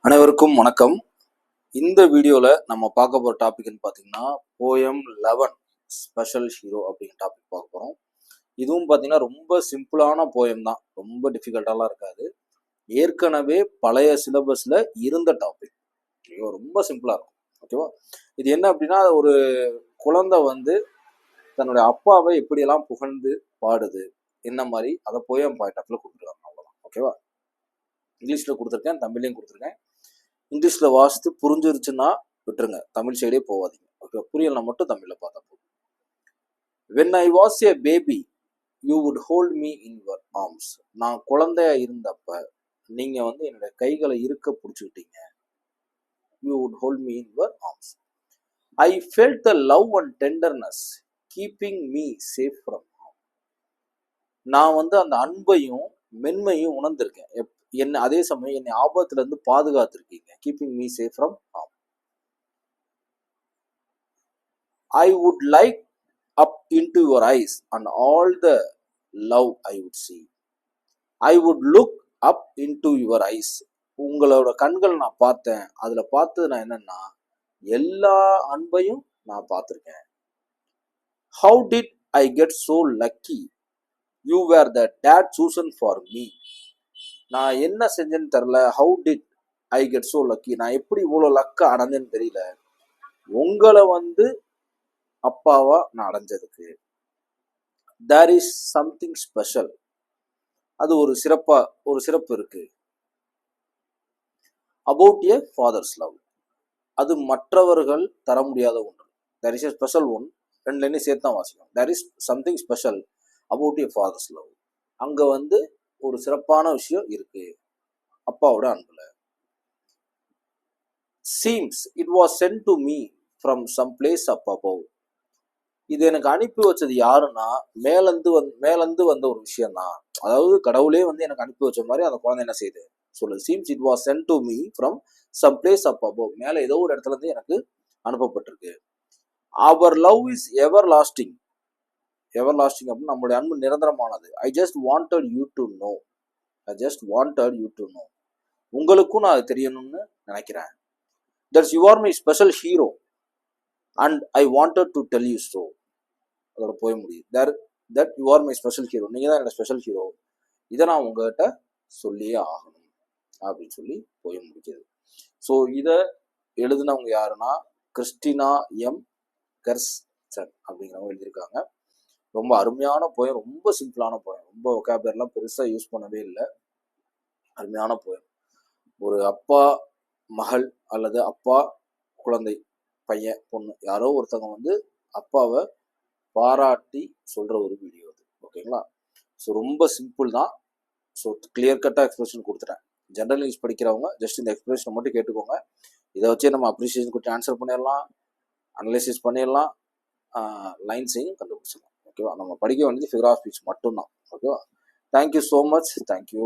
அனைவருக்கும் வணக்கம். இந்த வீடியோவில் நம்ம பார்க்க போகிற டாபிக்னு பார்த்தீங்கன்னா போயம் 11 ஸ்பெஷல் ஹீரோ அப்படிங்கிற டாபிக் பார்க்க போகிறோம். இதுவும் பார்த்தீங்கன்னா ரொம்ப சிம்பிளான போயம் தான், ரொம்ப டிஃபிகல்ட்டாலாம் இருக்காது. ஏற்கனவே பழைய சிலபஸில் இருந்த டாபிக், ஓகேவா? ரொம்ப சிம்பிளாக இருக்கும், ஓகேவா? இது என்ன அப்படின்னா, ஒரு குழந்தை வந்து தன்னுடைய அப்பாவை எப்படியெல்லாம் புகழ்ந்து பாடுது, என்ன மாதிரி அதை போயம் பாயிண்ட் ஆஃப்ல கொடுத்துருக்காங்க, அவ்வளோதான், ஓகேவா? இங்கிலீஷில் கொடுத்துருக்கேன், தமிழ்லையும் கொடுத்துருக்கேன். இங்கிலீஷில் வாசித்து புரிஞ்சிருச்சுன்னா விட்டுருங்க, தமிழ் சைடே போகாதீங்க, ஓகே? புரியலனா மட்டும் தமிழில் பார்த்தா போதும். When I was a baby, you would hold me in your arms. நான் குழந்தையா இருந்தப்ப நீங்க வந்து என்னோட கைகளை இருக்க பிடிச்சுக்கிட்டீங்க. You would hold me in your arms. I felt the love and tenderness keeping me safe from harm. நான் வந்து அந்த அன்பையும் மென்மையும் உணர்ந்திருக்கேன். என்ன அதே சமயம் என்னை ஆபத்துல இருந்து பாதுகாத்திருக்கீங்க. Keeping me safe from harm. I would light up into your eyes and all the love I would see. I would look up into your eyes. உங்களோட கண்கள் நான் பார்த்தேன். அதுல பார்த்தது நான் என்னன்னா, எல்லா அன்பையும் நான் பார்த்திருக்கேன். How did I get so lucky? You were the dad chosen for me. நான் என்ன செஞ்சேன்னு தெரியல. How did I get so lucky? நான் எப்படி இவ்வளோ லக்கா அடைஞ்சேன்னு தெரியல. உங்களை வந்து அப்பாவா நான் அடைஞ்சதுக்கு. There is something special. அது ஒரு சிறப்பு இருக்கு. About a father's love. அது மற்றவர்கள் தர முடியாத ஒன்று. There is a special one. ரெண்டு லைனையும் சேர்த்து தான் வாசிக்கணும். There is something special about a father's love. அங்க வந்து ஒரு சிறப்பான விஷயம் இருக்கு அப்பாவோட அன்புல. Seems it was sent to me from some place up above. இது எனக்கு அனுப்பி வச்சது யாருன்னா, மேலந்து வந்த ஒரு விஷயம் தான். அதாவது கடவுளே வந்து எனக்கு அனுப்பி வச்ச மாதிரி அந்த குழந்தை என்ன செய்யுது சொல்லுது. Seems it was sent to me from some place up above. மேல ஏதோ ஒரு இடத்துல இருந்து எனக்கு அனுப்பப்பட்டிருக்கு. Our love is everlasting. Everlasting அப்படின்னு நம்மளுடைய அன்பு நிரந்தரமானது. I just wanted you to know. I just wanted you to know. உங்களுக்கும் நான் அது தெரியணும்னு நினைக்கிறேன். That you are my special hero and I wanted to tell you so. அதோட போய் முடியுது. That you are my special hero. நீங்க தான் என்னோட ஸ்பெஷல் ஹீரோ. இதை நான் உங்ககிட்ட சொல்லியே ஆகணும் அப்படின்னு சொல்லி போய் முடிக்குது. ஸோ இதை எழுதினவங்க யாருன்னா கிறிஸ்டினா எம் கெர்ஸ்டன் அப்படிங்கிறவங்க எழுதியிருக்காங்க. ரொம்ப அருமையான போயம், ரொம்ப சிம்பிளான போயம், ரொம்ப ஒகாபுலரிலாம் பெருசாக யூஸ் பண்ணவே இல்லை. அருமையான போயம். ஒரு அப்பா மகள் அல்லது அப்பா குழந்தை, பையன் பொண்ணு, யாரோ ஒருத்தவங்க வந்து அப்பாவை பாராட்டி சொல்ற ஒரு வீடியோ அது, ஓகேங்களா? ஸோ ரொம்ப சிம்பிள் தான். ஸோ கிளியர் கட்டாக எக்ஸ்பிரஷன் கொடுத்துட்டேன். ஜென்ரல் இங்கிலீஷ் படிக்கிறவங்க ஜஸ்ட் இந்த எக்ஸ்பிரஷனை மட்டும் கேட்டுக்கோங்க. இதை வச்சே நம்ம அப்ரிசியேஷன் கொடுத்து ஆன்சர் பண்ணிடலாம், அனலைசிஸ் பண்ணிடலாம், லைன்ஸையும் கண்டுபிடிச்சிடலாம், ஓகேவா? நம்ம படிக்க வேண்டியது ஃபிகர் ஆஃப் ஸ்பீச் மட்டும்தான், ஓகேவா? Thank you so much. தேங்க்யூ.